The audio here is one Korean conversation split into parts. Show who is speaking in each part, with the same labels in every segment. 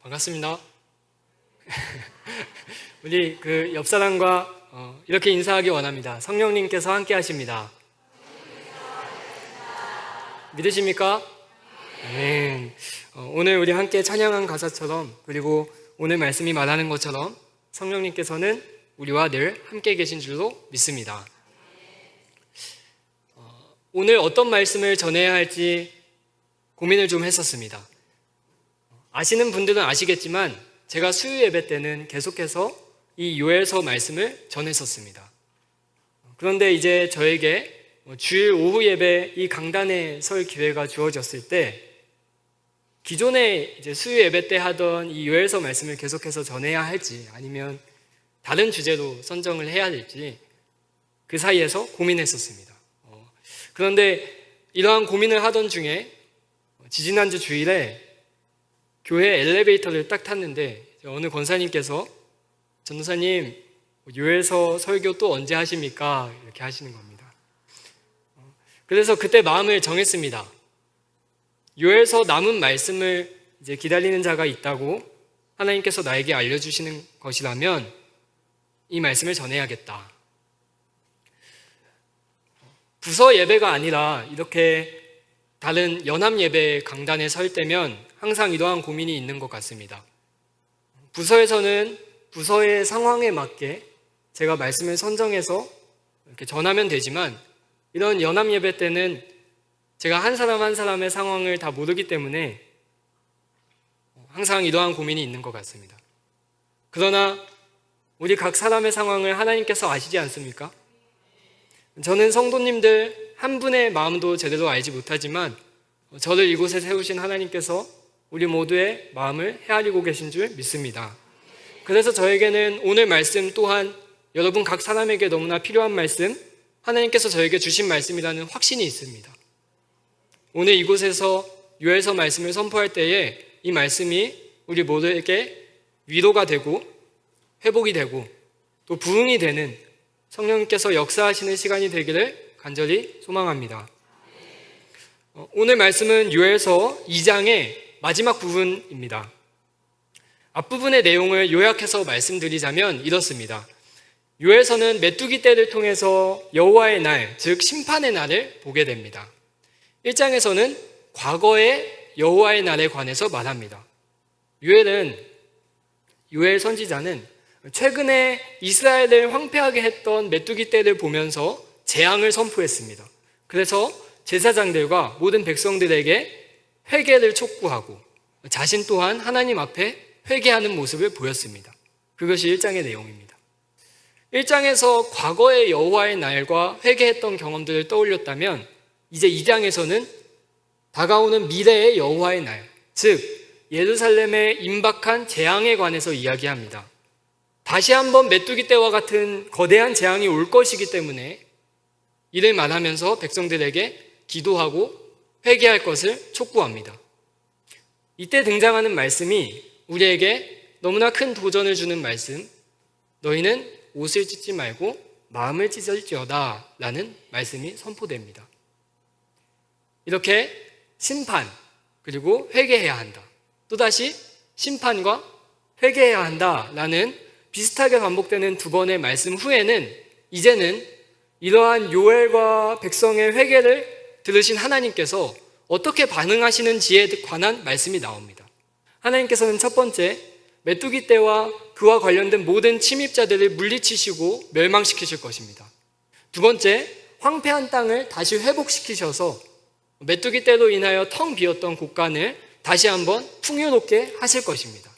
Speaker 1: 반갑습니다. 우리 옆 사람과 이렇게 인사하기 원합니다. 성령님께서 함께 하십니다. 믿으십니까? 아멘. 오늘 우리 함께 찬양한 가사처럼, 그리고 오늘 말씀이 말하는 것처럼 성령님께서는 우리와 늘 함께 계신 줄로 믿습니다. 오늘 어떤 말씀을 전해야 할지 고민을 좀 했었습니다. 아시는 분들은 아시겠지만 제가 수요 예배 때는 계속해서 이 요엘서 말씀을 전했었습니다. 그런데 이제 저에게 주일 오후 예배 이 강단에 설 기회가 주어졌을 때 기존에 이제 수요 예배 때 하던 이 요엘서 말씀을 계속해서 전해야 할지 아니면 다른 주제로 선정을 해야 될지 그 사이에서 고민했었습니다. 그런데 이러한 고민을 하던 중에 지지난주 주일에 교회 엘리베이터를 딱 탔는데 어느 권사님께서 전도사님 요엘서 설교 또 언제 하십니까? 이렇게 하시는 겁니다. 그래서 그때 마음을 정했습니다. 요엘서 남은 말씀을 이제 기다리는 자가 있다고 하나님께서 나에게 알려주시는 것이라면 이 말씀을 전해야겠다. 부서 예배가 아니라 이렇게 다른 연합 예배 강단에 설 때면 항상 이러한 고민이 있는 것 같습니다. 부서에서는 부서의 상황에 맞게 제가 말씀을 선정해서 이렇게 전하면 되지만 이런 연합 예배 때는 제가 한 사람 한 사람의 상황을 다 모르기 때문에 항상 이러한 고민이 있는 것 같습니다. 그러나 우리 각 사람의 상황을 하나님께서 아시지 않습니까? 저는 성도님들 한 분의 마음도 제대로 알지 못하지만 저를 이곳에 세우신 하나님께서 우리 모두의 마음을 헤아리고 계신 줄 믿습니다. 그래서 저에게는 오늘 말씀 또한 여러분 각 사람에게 너무나 필요한 말씀, 하나님께서 저에게 주신 말씀이라는 확신이 있습니다. 오늘 이곳에서 요엘서 말씀을 선포할 때에 이 말씀이 우리 모두에게 위로가 되고 회복이 되고 또 부흥이 되는 성령님께서 역사하시는 시간이 되기를 간절히 소망합니다. 오늘 말씀은 요엘서 2장의 마지막 부분입니다. 앞부분의 내용을 요약해서 말씀드리자면 이렇습니다. 요엘서는 메뚜기 떼를 통해서 여호와의 날, 즉 심판의 날을 보게 됩니다. 1장에서는 과거의 여호와의 날에 관해서 말합니다. 요엘 선지자는 최근에 이스라엘을 황폐하게 했던 메뚜기 떼를 보면서 재앙을 선포했습니다. 그래서 제사장들과 모든 백성들에게 회개를 촉구하고 자신 또한 하나님 앞에 회개하는 모습을 보였습니다. 그것이 1장의 내용입니다. 1장에서 과거의 여호와의 날과 회개했던 경험들을 떠올렸다면 이제 2장에서는 다가오는 미래의 여호와의 날, 즉 예루살렘의 임박한 재앙에 관해서 이야기합니다. 다시 한번 메뚜기 떼와 같은 거대한 재앙이 올 것이기 때문에 이를 말하면서 백성들에게 기도하고 회개할 것을 촉구합니다. 이때 등장하는 말씀이 우리에게 너무나 큰 도전을 주는 말씀, 너희는 옷을 찢지 말고 마음을 찢을지어다 라는 말씀이 선포됩니다. 이렇게 심판 그리고 회개해야 한다, 또다시 심판과 회개해야 한다 라는 비슷하게 반복되는 두 번의 말씀 후에는 이제는 이러한 요엘과 백성의 회개를 들으신 하나님께서 어떻게 반응하시는지에 관한 말씀이 나옵니다. 하나님께서는 첫 번째, 메뚜기 떼와 그와 관련된 모든 침입자들을 물리치시고 멸망시키실 것입니다. 두 번째, 황폐한 땅을 다시 회복시키셔서 메뚜기 떼로 인하여 텅 비었던 곳간을 다시 한번 풍요롭게 하실 것입니다.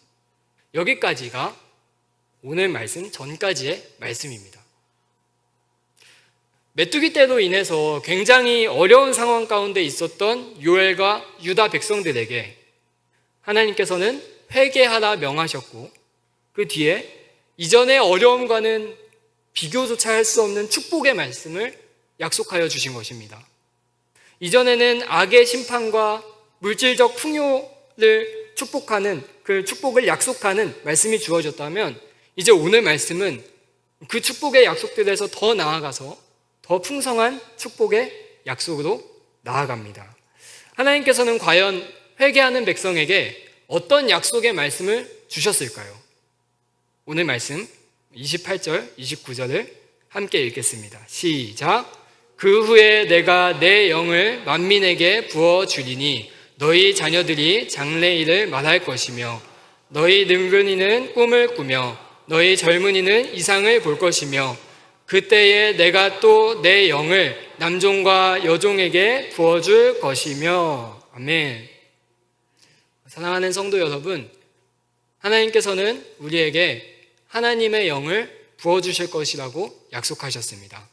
Speaker 1: 여기까지가 오늘 말씀 전까지의 말씀입니다. 메뚜기 떼로 인해서 굉장히 어려운 상황 가운데 있었던 요엘과 유다 백성들에게 하나님께서는 회개하라 명하셨고 그 뒤에 이전의 어려움과는 비교조차 할 수 없는 축복의 말씀을 약속하여 주신 것입니다. 이전에는 악의 심판과 물질적 풍요를 축복하는 그 축복을 약속하는 말씀이 주어졌다면 이제 오늘 말씀은 그 축복의 약속들에서 더 나아가서 더 풍성한 축복의 약속으로 나아갑니다. 하나님께서는 과연 회개하는 백성에게 어떤 약속의 말씀을 주셨을까요? 오늘 말씀 28절, 29절을 함께 읽겠습니다. 시작. 그 후에 내가 내 영을 만민에게 부어주리니 너희 자녀들이 장래일을 말할 것이며 너희 늙은이는 꿈을 꾸며 너희 젊은이는 이상을 볼 것이며 그때에 내가 또 내 영을 남종과 여종에게 부어줄 것이며. 아멘. 사랑하는 성도 여러분, 하나님께서는 우리에게 하나님의 영을 부어주실 것이라고 약속하셨습니다.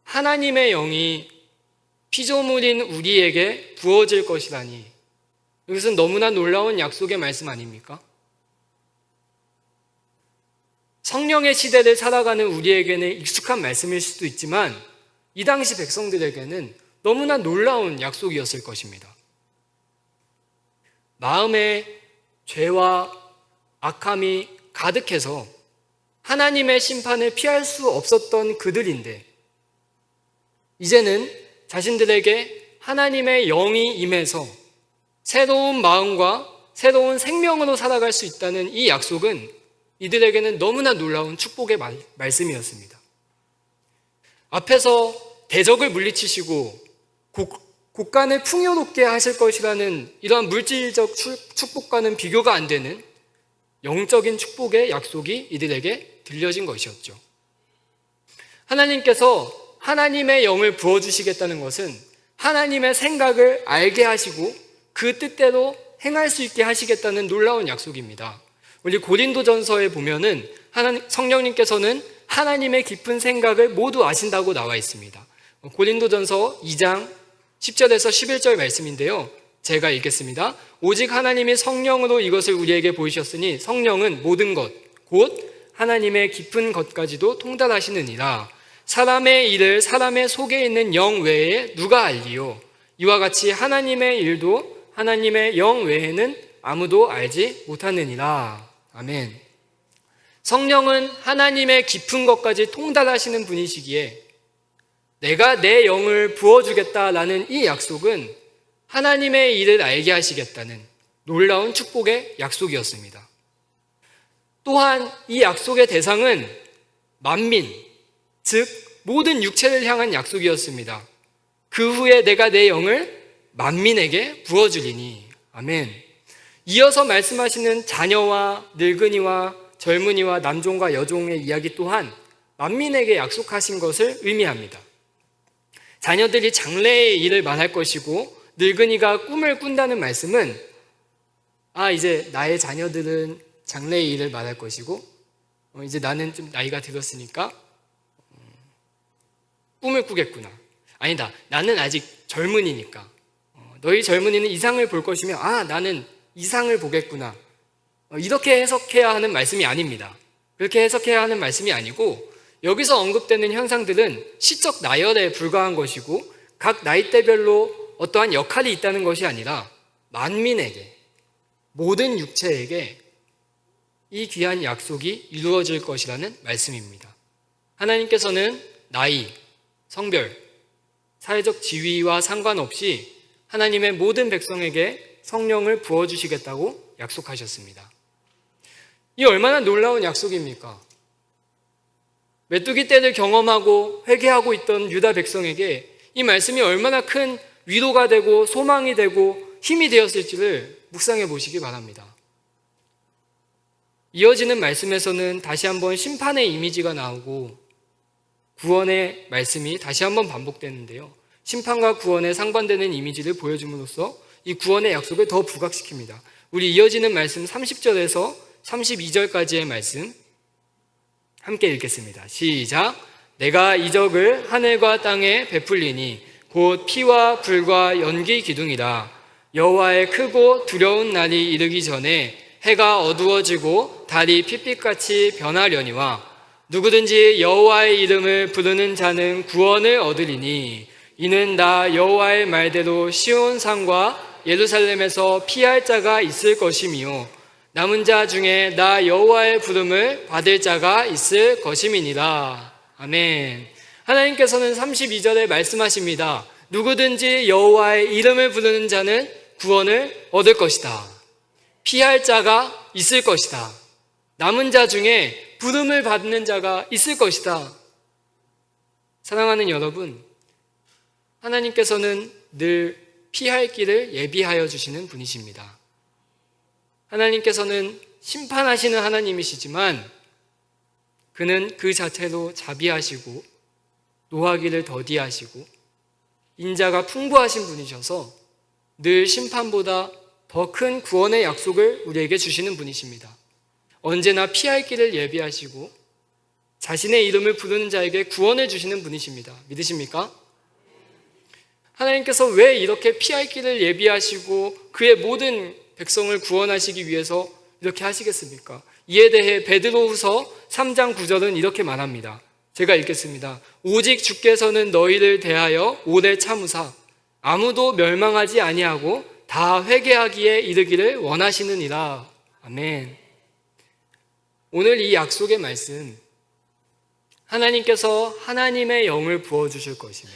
Speaker 1: 하나님의 영이 피조물인 우리에게 부어질 것이라니, 이것은 너무나 놀라운 약속의 말씀 아닙니까? 성령의 시대를 살아가는 우리에게는 익숙한 말씀일 수도 있지만 이 당시 백성들에게는 너무나 놀라운 약속이었을 것입니다. 마음에 죄와 악함이 가득해서 하나님의 심판을 피할 수 없었던 그들인데 이제는 자신들에게 하나님의 영이 임해서 새로운 마음과 새로운 생명으로 살아갈 수 있다는 이 약속은 이들에게는 너무나 놀라운 축복의 말씀이었습니다. 앞에서 대적을 물리치시고 곳간을 풍요롭게 하실 것이라는 이러한 물질적 축복과는 비교가 안 되는 영적인 축복의 약속이 이들에게 들려진 것이었죠. 하나님께서 하나님의 영을 부어주시겠다는 것은 하나님의 생각을 알게 하시고 그 뜻대로 행할 수 있게 하시겠다는 놀라운 약속입니다. 우리 고린도전서에 보면은 성령님께서는 하나님의 깊은 생각을 모두 아신다고 나와 있습니다. 고린도전서 2장 10절에서 11절 말씀인데요. 제가 읽겠습니다. 오직 하나님이 성령으로 이것을 우리에게 보이셨으니 성령은 모든 것, 곧 하나님의 깊은 것까지도 통달하시느니라. 사람의 일을 사람의 속에 있는 영 외에 누가 알리요? 이와 같이 하나님의 일도 하나님의 영 외에는 아무도 알지 못하느니라. 아멘. 성령은 하나님의 깊은 것까지 통달하시는 분이시기에 내가 내 영을 부어주겠다라는 이 약속은 하나님의 일을 알게 하시겠다는 놀라운 축복의 약속이었습니다. 또한 이 약속의 대상은 만민, 즉 모든 육체를 향한 약속이었습니다. 그 후에 내가 내 영을 만민에게 부어주리니. 아멘. 이어서 말씀하시는 자녀와 늙은이와 젊은이와 남종과 여종의 이야기 또한 만민에게 약속하신 것을 의미합니다. 자녀들이 장래의 일을 말할 것이고 늙은이가 꿈을 꾼다는 말씀은 이제 나의 자녀들은 장래의 일을 말할 것이고 이제 나는 좀 나이가 들었으니까 꿈을 꾸겠구나. 아니다, 나는 아직 젊은이니까 너희 젊은이는 이상을 볼 것이며 나는 이상을 보겠구나. 이렇게 해석해야 하는 말씀이 아닙니다. 그렇게 해석해야 하는 말씀이 아니고 여기서 언급되는 현상들은 시적 나열에 불과한 것이고 각 나이대별로 어떠한 역할이 있다는 것이 아니라 만민에게, 모든 육체에게 이 귀한 약속이 이루어질 것이라는 말씀입니다. 하나님께서는 나이, 성별, 사회적 지위와 상관없이 하나님의 모든 백성에게 성령을 부어주시겠다고 약속하셨습니다. 이 얼마나 놀라운 약속입니까? 메뚜기 떼를 경험하고 회개하고 있던 유다 백성에게 이 말씀이 얼마나 큰 위로가 되고 소망이 되고 힘이 되었을지를 묵상해 보시기 바랍니다. 이어지는 말씀에서는 다시 한번 심판의 이미지가 나오고 구원의 말씀이 다시 한번 반복되는데요. 심판과 구원에 상반되는 이미지를 보여줌으로써 이 구원의 약속을 더 부각시킵니다. 우리 이어지는 말씀 30절에서 32절까지의 말씀 함께 읽겠습니다. 시작. 내가 이적을 하늘과 땅에 베풀리니 곧 피와 불과 연기 기둥이라. 여호와의 크고 두려운 날이 이르기 전에 해가 어두워지고 달이 핏빛같이 변하려니와 누구든지 여호와의 이름을 부르는 자는 구원을 얻으리니 이는 나 여호와의 말대로 시온 산과 예루살렘에서 피할 자가 있을 것이며 남은 자 중에 나 여호와의 부름을 받을 자가 있을 것임이니라. 아멘. 하나님께서는 32절에 말씀하십니다. 누구든지 여호와의 이름을 부르는 자는 구원을 얻을 것이다. 피할 자가 있을 것이다. 남은 자 중에 부름을 받는 자가 있을 것이다. 사랑하는 여러분, 하나님께서는 늘 피할 길을 예비하여 주시는 분이십니다. 하나님께서는 심판하시는 하나님이시지만 그는 그 자체로 자비하시고 노하기를 더디하시고 인자가 풍부하신 분이셔서 늘 심판보다 더 큰 구원의 약속을 우리에게 주시는 분이십니다. 언제나 피할 길을 예비하시고 자신의 이름을 부르는 자에게 구원을 주시는 분이십니다. 믿으십니까? 하나님께서 왜 이렇게 피할 길을 예비하시고 그의 모든 백성을 구원하시기 위해서 이렇게 하시겠습니까? 이에 대해 베드로후서 3장 9절은 이렇게 말합니다. 제가 읽겠습니다. 오직 주께서는 너희를 대하여 오래 참으사 아무도 멸망하지 아니하고 다 회개하기에 이르기를 원하시느니라. 아멘. 오늘 이 약속의 말씀, 하나님께서 하나님의 영을 부어주실 것이며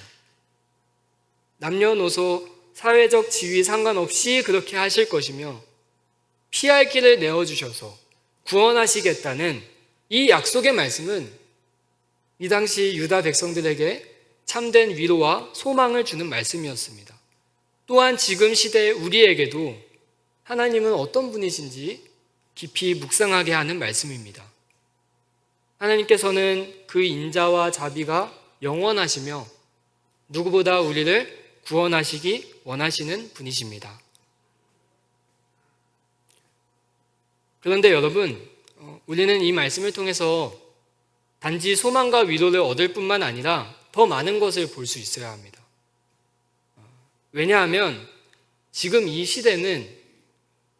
Speaker 1: 남녀노소 사회적 지위 상관없이 그렇게 하실 것이며 피할 길을 내어주셔서 구원하시겠다는 이 약속의 말씀은 이 당시 유다 백성들에게 참된 위로와 소망을 주는 말씀이었습니다. 또한 지금 시대의 우리에게도 하나님은 어떤 분이신지 깊이 묵상하게 하는 말씀입니다. 하나님께서는 그 인자와 자비가 영원하시며 누구보다 우리를 구원하시기 원하시는 분이십니다. 그런데 여러분, 우리는 이 말씀을 통해서 단지 소망과 위로를 얻을 뿐만 아니라 더 많은 것을 볼 수 있어야 합니다. 왜냐하면 지금 이 시대는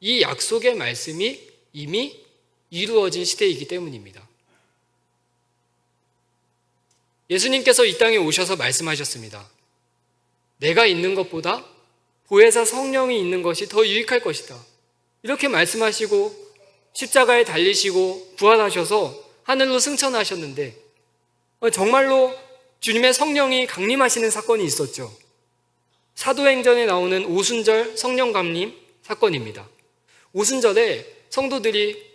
Speaker 1: 이 약속의 말씀이 이미 이루어진 시대이기 때문입니다. 예수님께서 이 땅에 오셔서 말씀하셨습니다. 내가 있는 것보다 보혜사 성령이 있는 것이 더 유익할 것이다. 이렇게 말씀하시고 십자가에 달리시고 부활하셔서 하늘로 승천하셨는데 정말로 주님의 성령이 강림하시는 사건이 있었죠. 사도행전에 나오는 오순절 성령 강림 사건입니다. 오순절에 성도들이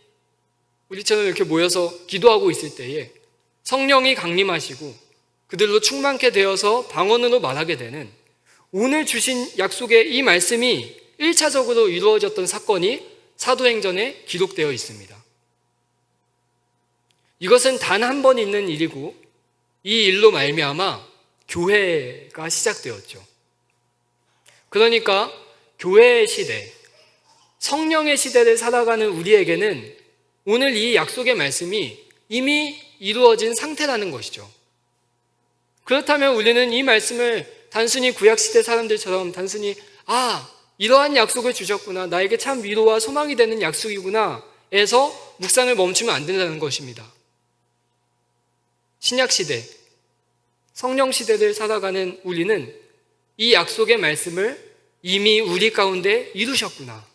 Speaker 1: 우리처럼 이렇게 모여서 기도하고 있을 때에 성령이 강림하시고 그들로 충만케 되어서 방언으로 말하게 되는 오늘 주신 약속의 이 말씀이 1차적으로 이루어졌던 사건이 사도행전에 기록되어 있습니다. 이것은 단 한 번 있는 일이고 이 일로 말미암아 교회가 시작되었죠. 그러니까 교회의 시대, 성령의 시대를 살아가는 우리에게는 오늘 이 약속의 말씀이 이미 이루어진 상태라는 것이죠. 그렇다면 우리는 이 말씀을 단순히 구약시대 사람들처럼 단순히 이러한 약속을 주셨구나, 나에게 참 위로와 소망이 되는 약속이구나 에서 묵상을 멈추면 안 된다는 것입니다. 신약시대, 성령시대를 살아가는 우리는 이 약속의 말씀을 이미 우리 가운데 이루셨구나,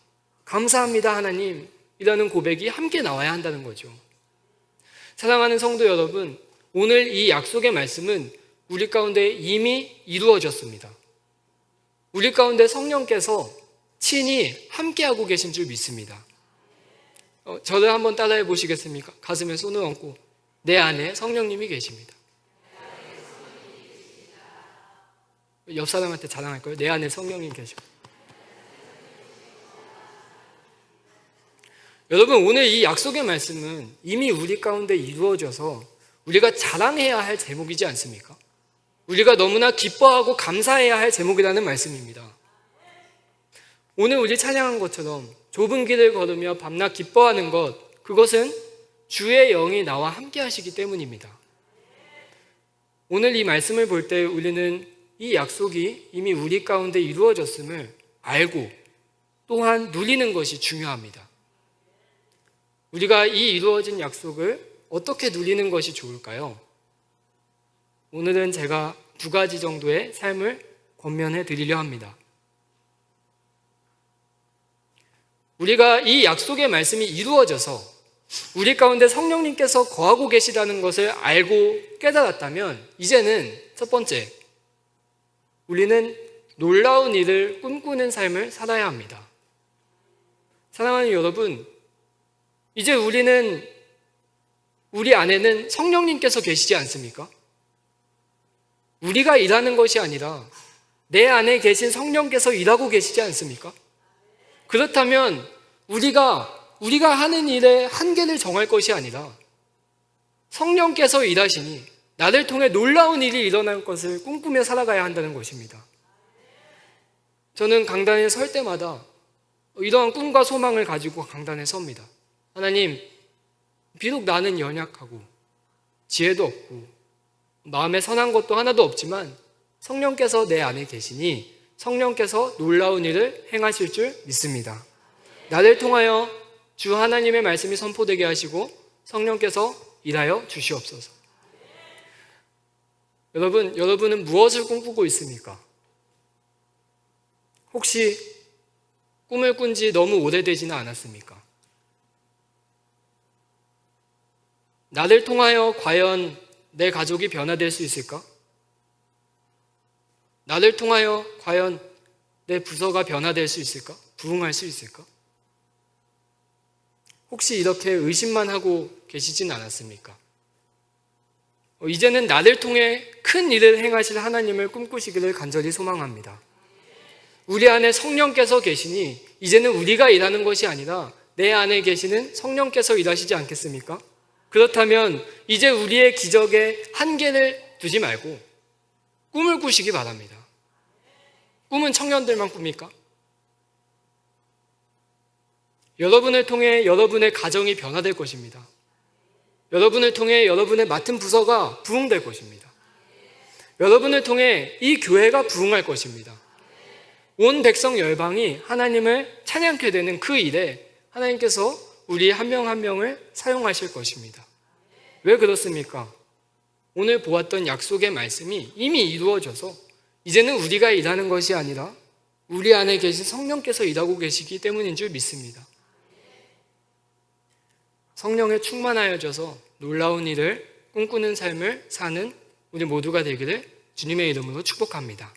Speaker 1: 감사합니다 하나님, 이라는 고백이 함께 나와야 한다는 거죠. 사랑하는 성도 여러분, 오늘 이 약속의 말씀은 우리 가운데 이미 이루어졌습니다. 우리 가운데 성령께서 친히 함께하고 계신 줄 믿습니다. 저를 한번 따라해 보시겠습니까? 가슴에 손을 얹고 내 안에 성령님이 계십니다. 옆 사람한테 자랑할 거예요. 내 안에 성령님이 계십니다. 여러분, 오늘 이 약속의 말씀은 이미 우리 가운데 이루어져서 우리가 자랑해야 할 제목이지 않습니까? 우리가 너무나 기뻐하고 감사해야 할 제목이라는 말씀입니다. 오늘 우리 찬양한 것처럼 좁은 길을 걸으며 밤낮 기뻐하는 것, 그것은 주의 영이 나와 함께 하시기 때문입니다. 오늘 이 말씀을 볼 때 우리는 이 약속이 이미 우리 가운데 이루어졌음을 알고 또한 누리는 것이 중요합니다. 우리가 이 이루어진 약속을 어떻게 누리는 것이 좋을까요? 오늘은 제가 2가지 정도의 삶을 권면해 드리려 합니다. 우리가 이 약속의 말씀이 이루어져서 우리 가운데 성령님께서 거하고 계시다는 것을 알고 깨달았다면 이제는 첫 번째, 우리는 놀라운 일을 꿈꾸는 삶을 살아야 합니다. 사랑하는 여러분, 이제 우리 안에는 성령님께서 계시지 않습니까? 우리가 일하는 것이 아니라 내 안에 계신 성령께서 일하고 계시지 않습니까? 그렇다면 우리가 하는 일의 한계를 정할 것이 아니라 성령께서 일하시니 나를 통해 놀라운 일이 일어날 것을 꿈꾸며 살아가야 한다는 것입니다. 저는 강단에 설 때마다 이러한 꿈과 소망을 가지고 강단에 섭니다. 하나님, 비록 나는 연약하고 지혜도 없고 마음에 선한 것도 하나도 없지만 성령께서 내 안에 계시니 성령께서 놀라운 일을 행하실 줄 믿습니다. 나를 통하여 주 하나님의 말씀이 선포되게 하시고 성령께서 일하여 주시옵소서. 여러분은 무엇을 꿈꾸고 있습니까? 혹시 꿈을 꾼 지 너무 오래되지는 않았습니까? 나를 통하여 과연 내 가족이 변화될 수 있을까? 나를 통하여 과연 내 부서가 변화될 수 있을까? 부흥할 수 있을까? 혹시 이렇게 의심만 하고 계시진 않았습니까? 이제는 나를 통해 큰 일을 행하실 하나님을 꿈꾸시기를 간절히 소망합니다. 우리 안에 성령께서 계시니 이제는 우리가 일하는 것이 아니라 내 안에 계시는 성령께서 일하시지 않겠습니까? 그렇다면 이제 우리의 기적에 한계를 두지 말고 꿈을 꾸시기 바랍니다. 꿈은 청년들만 꿉니까? 여러분을 통해 여러분의 가정이 변화될 것입니다. 여러분을 통해 여러분의 맡은 부서가 부흥될 것입니다. 여러분을 통해 이 교회가 부흥할 것입니다. 온 백성 열방이 하나님을 찬양케 되는 그 일에 하나님께서 우리 한 명 한 명을 사용하실 것입니다. 왜 그렇습니까? 오늘 보았던 약속의 말씀이 이미 이루어져서 이제는 우리가 일하는 것이 아니라 우리 안에 계신 성령께서 일하고 계시기 때문인 줄 믿습니다. 성령에 충만하여져서 놀라운 일을 꿈꾸는 삶을 사는 우리 모두가 되기를 주님의 이름으로 축복합니다.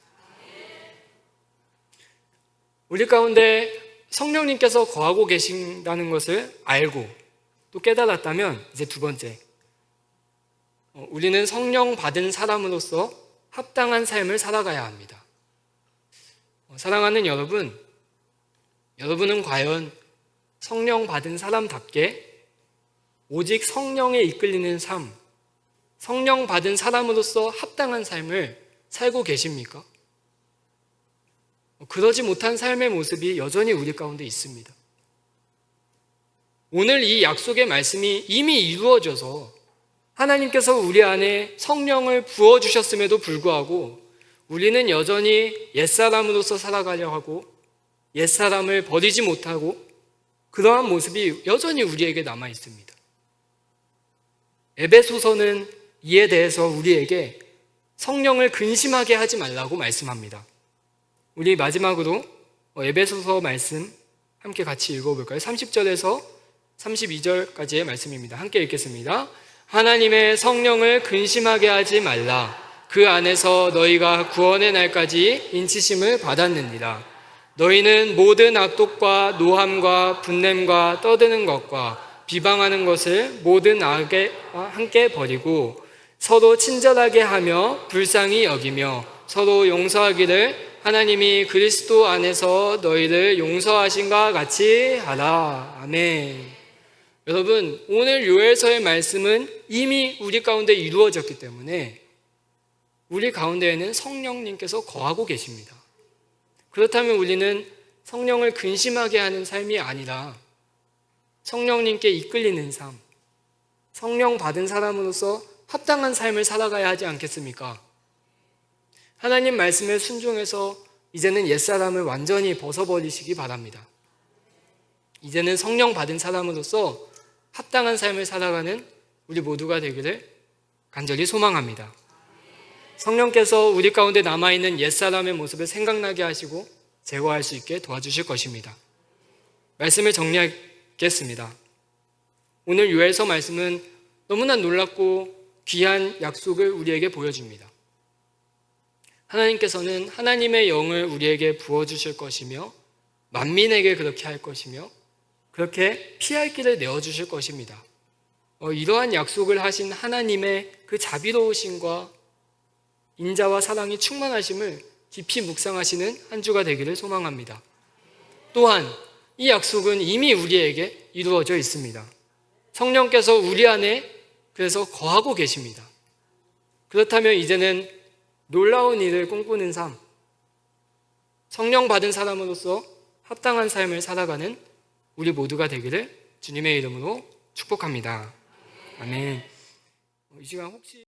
Speaker 1: 우리 가운데 성령님께서 거하고 계신다는 것을 알고 또 깨달았다면 이제 두 번째, 우리는 성령 받은 사람으로서 합당한 삶을 살아가야 합니다. 사랑하는 여러분은 과연 성령 받은 사람답게 오직 성령에 이끌리는 삶, 성령 받은 사람으로서 합당한 삶을 살고 계십니까? 그러지 못한 삶의 모습이 여전히 우리 가운데 있습니다. 오늘 이 약속의 말씀이 이미 이루어져서 하나님께서 우리 안에 성령을 부어주셨음에도 불구하고 우리는 여전히 옛사람으로서 살아가려 하고 옛사람을 버리지 못하고 그러한 모습이 여전히 우리에게 남아 있습니다. 에베소서는 이에 대해서 우리에게 성령을 근심하게 하지 말라고 말씀합니다. 우리 마지막으로 에베소서 말씀 함께 같이 읽어볼까요? 30절에서 32절까지의 말씀입니다. 함께 읽겠습니다. 하나님의 성령을 근심하게 하지 말라. 그 안에서 너희가 구원의 날까지 인치심을 받았느니라. 너희는 모든 악독과 노함과 분냄과 떠드는 것과 비방하는 것을 모든 악에와 함께 버리고 서로 친절하게 하며 불쌍히 여기며 서로 용서하기를 하나님이 그리스도 안에서 너희를 용서하신과 같이 하라. 아멘. 여러분, 오늘 요엘서의 말씀은 이미 우리 가운데 이루어졌기 때문에 우리 가운데에는 성령님께서 거하고 계십니다. 그렇다면 우리는 성령을 근심하게 하는 삶이 아니라 성령님께 이끌리는 삶, 성령 받은 사람으로서 합당한 삶을 살아가야 하지 않겠습니까? 하나님 말씀에 순종해서 이제는 옛사람을 완전히 벗어버리시기 바랍니다. 이제는 성령 받은 사람으로서 합당한 삶을 살아가는 우리 모두가 되기를 간절히 소망합니다. 성령께서 우리 가운데 남아있는 옛사람의 모습을 생각나게 하시고 제거할 수 있게 도와주실 것입니다. 말씀을 정리하겠습니다. 오늘 요엘서 말씀은 너무나 놀랍고 귀한 약속을 우리에게 보여줍니다. 하나님께서는 하나님의 영을 우리에게 부어주실 것이며 만민에게 그렇게 할 것이며 그렇게 피할 길을 내어주실 것입니다. 이러한 약속을 하신 하나님의 그 자비로우심과 인자와 사랑이 충만하심을 깊이 묵상하시는 한 주가 되기를 소망합니다. 또한 이 약속은 이미 우리에게 이루어져 있습니다. 성령께서 우리 안에 그래서 거하고 계십니다. 그렇다면 이제는 놀라운 일을 꿈꾸는 삶, 성령 받은 사람으로서 합당한 삶을 살아가는 우리 모두가 되기를 주님의 이름으로 축복합니다. 아멘. 이 시간 혹시